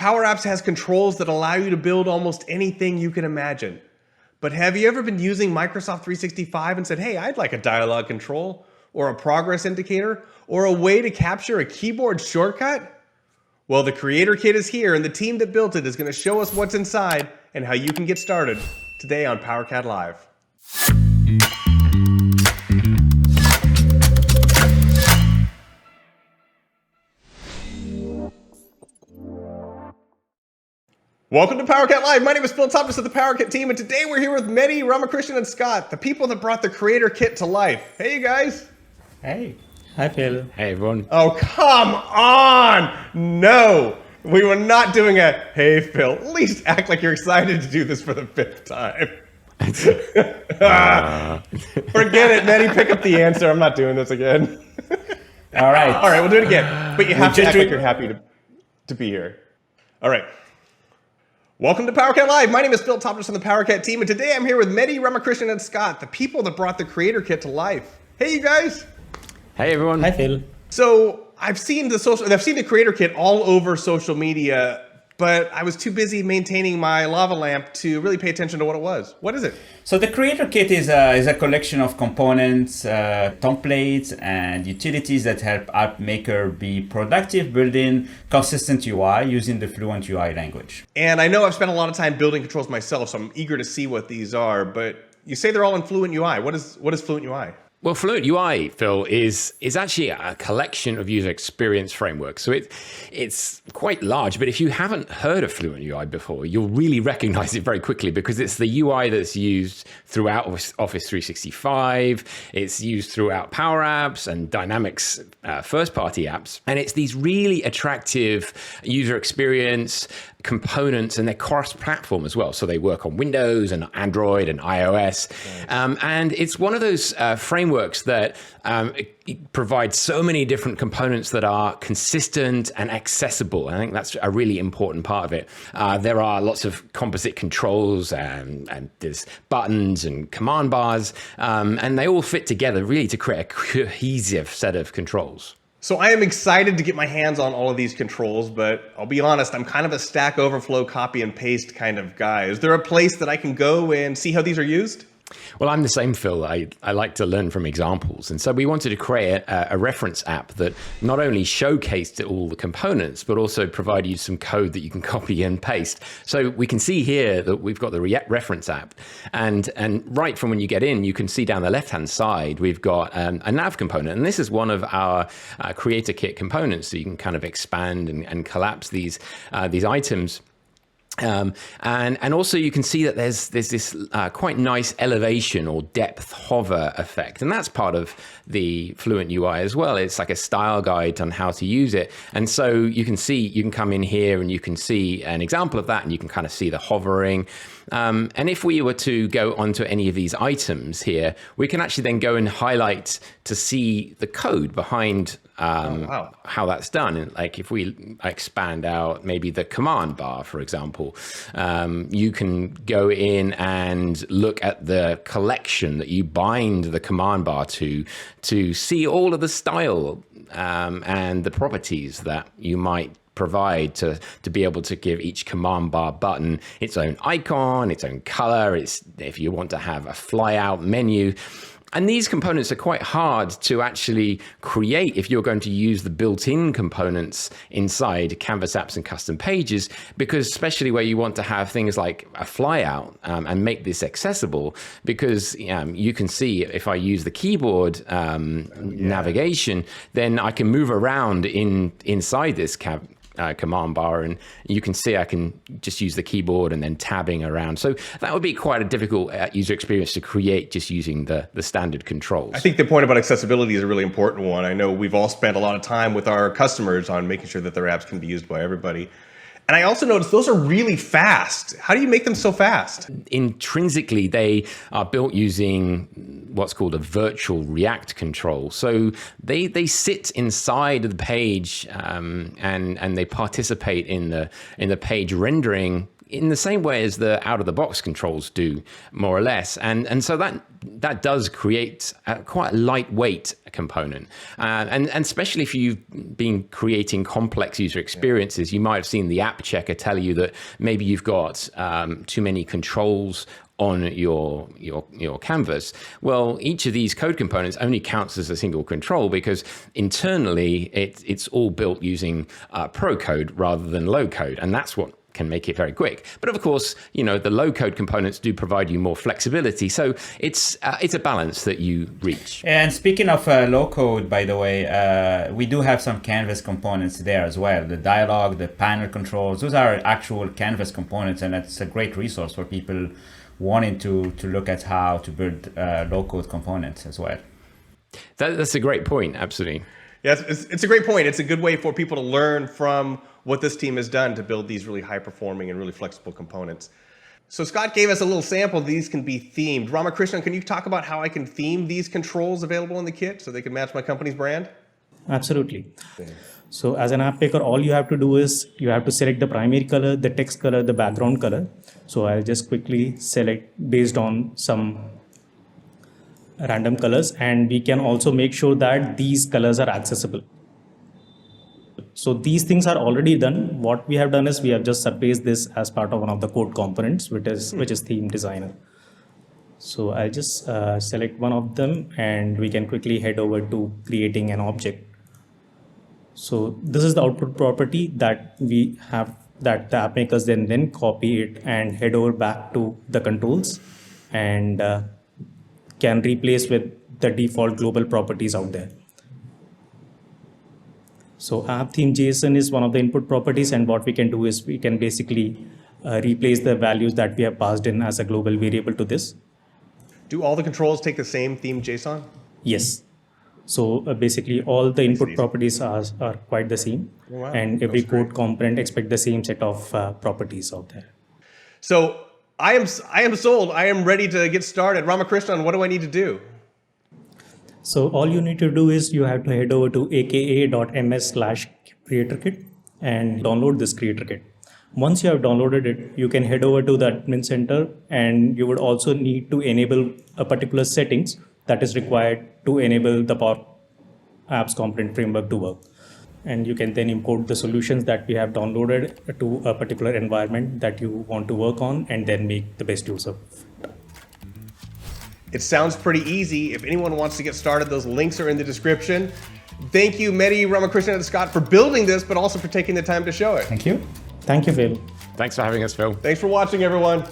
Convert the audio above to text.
Power Apps has controls that allow you to build almost anything you can imagine. But have you ever been using Microsoft 365 and said, hey, I'd like a dialog control, or a progress indicator, or a way to capture a keyboard shortcut? Well, the Creator Kit is here, and the team that built it is going to show us what's inside and how you can get started today on PowerCat Live. Welcome to PowerCat Live. My name is Phil Thomas of the PowerCat team, and today we're here with Mehdi, Ramakrishnan, and Scott, the people that brought the Creator Kit to life. Hey, you guys. Hey. Hi, Phil. Hey, everyone. Oh, come on. No, we were not doing a, hey, Phil. At least act like you're excited to do this for the 5th time. Forget it, Mehdi. Pick up the answer. I'm not doing this again. All right. All right, we'll do it again. But you have to act like you're happy to be here. All right. Welcome to PowerCat Live. My name is Phil Thomas from the PowerCat team, and today I'm here with Mehdi, Ramakrishnan, and Scott, the people that brought the Creator Kit to life. Hey, you guys. Hey, everyone. Hi, Phil. So I've seen the Creator Kit all over social media, but I was too busy maintaining my lava lamp to really pay attention to what it was. What is it? So the Creator Kit is a collection of components, templates, and utilities that help app maker be productive building consistent UI using the Fluent UI language. And I know I've spent a lot of time building controls myself, so I'm eager to see what these are, but you say they're all in Fluent UI. What is Fluent UI? Well, Fluent UI, Phil, is actually a collection of user experience frameworks. So it's quite large, but if you haven't heard of Fluent UI before, you'll really recognize it very quickly because it's the UI that's used throughout Office 365. It's used throughout Power Apps and Dynamics first-party apps. And it's these really attractive user experience components, and they're cross-platform as well. So they work on Windows and Android and iOS. Nice. And it's one of those frameworks that provides so many different components that are consistent and accessible. I think that's a really important part of it. There are lots of composite controls and there's buttons and command bars, and they all fit together really to create a cohesive set of controls. So I am excited to get my hands on all of these controls, but I'll be honest, I'm kind of a Stack Overflow copy and paste kind of guy. Is there a place that I can go and see how these are used? Well, I'm the same, Phil. I like to learn from examples. And so we wanted to create a reference app that not only showcased all the components, but also provide you some code that you can copy and paste. So we can see here that we've got the reference app. And right from when you get in, you can see down the left-hand side, we've got a nav component. And this is one of our Creator Kit components. So you can kind of expand and collapse these items. And also you can see that there's this quite nice elevation or depth hover effect. And that's part of the Fluent UI as well. It's like a style guide on how to use it. And so you can come in here and you can see an example of that, and you can kind of see the hovering. And if we were to go onto any of these items here, we can actually then go and highlight to see the code behind how that's done. And like if we expand out maybe the command bar, for example, you can go in and look at the collection that you bind the command bar to see all of the style and the properties that you might provide to be able to give each command bar button its own icon, its own color. It's if you want to have a fly out menu. And these components are quite hard to actually create if you're going to use the built-in components inside Canvas apps and custom pages, because especially where you want to have things like a flyout and make this accessible, because you can see if I use the keyboard navigation, then I can move around inside this command bar, and you can see I can just use the keyboard and then tabbing around. So that would be quite a difficult user experience to create just using the standard controls. I think the point about accessibility is a really important one. I know we've all spent a lot of time with our customers on making sure that their apps can be used by everybody. And I also noticed those are really fast. How do you make them so fast? Intrinsically, they are built using what's called a virtual React control. So they sit inside of the page and they participate in the page rendering in the same way as the out-of-the-box controls do, more or less. And so that does create quite a lightweight component. And especially if you've been creating complex user experiences, you might have seen the app checker tell you that maybe you've got too many controls on your canvas. Well, each of these code components only counts as a single control because internally it's all built using pro code rather than low code, and that's what can make it very quick. But of course, the low code components do provide you more flexibility. So it's a balance that you reach. And speaking of low code, by the way, we do have some canvas components there as well. The dialogue, the panel controls, those are actual canvas components, and that's a great resource for people wanting to look at how to build low code components as well. That's a great point. Absolutely. Yes, it's a great point. It's a good way for people to learn from what this team has done to build these really high-performing and really flexible components. So Scott gave us a little sample. These can be themed. Ramakrishnan, can you talk about how I can theme these controls available in the kit so they can match my company's brand? Absolutely. So as an app maker, all you have to do is you have to select the primary color, the text color, the background color. So I'll just quickly select based on some random colors, and we can also make sure that these colors are accessible. So these things are already done. What we have done is we have just surfaced this as part of one of the code components, which is Theme Designer. So I'll just select one of them, and we can quickly head over to creating an object. So this is the output property that we have, that the app makers then copy it and head over back to the controls and can replace with the default global properties out there. So app theme JSON is one of the input properties, and what we can do is we can basically replace the values that we have passed in as a global variable to this. Do all the controls take the same theme JSON? Yes. So basically all the input properties are quite the same. Oh, wow. And every code component expect the same set of properties out there. So I am sold. I am ready to get started. Ramakrishnan, what do I need to do? So all you need to do is you have to head over to aka.ms/creatorkit and download this creator kit. Once you have downloaded it, you can head over to the admin center, and you would also need to enable a particular settings that is required to enable the Power Apps Component Framework to work. And you can then import the solutions that we have downloaded to a particular environment that you want to work on, and then make the best use of it. It sounds pretty easy. If anyone wants to get started, those links are in the description. Thank you, Mehdi, Ramakrishnan, and Scott for building this, but also for taking the time to show it. Thank you. Thank you, Phil. Thanks for having us, Phil. Thanks for watching, everyone.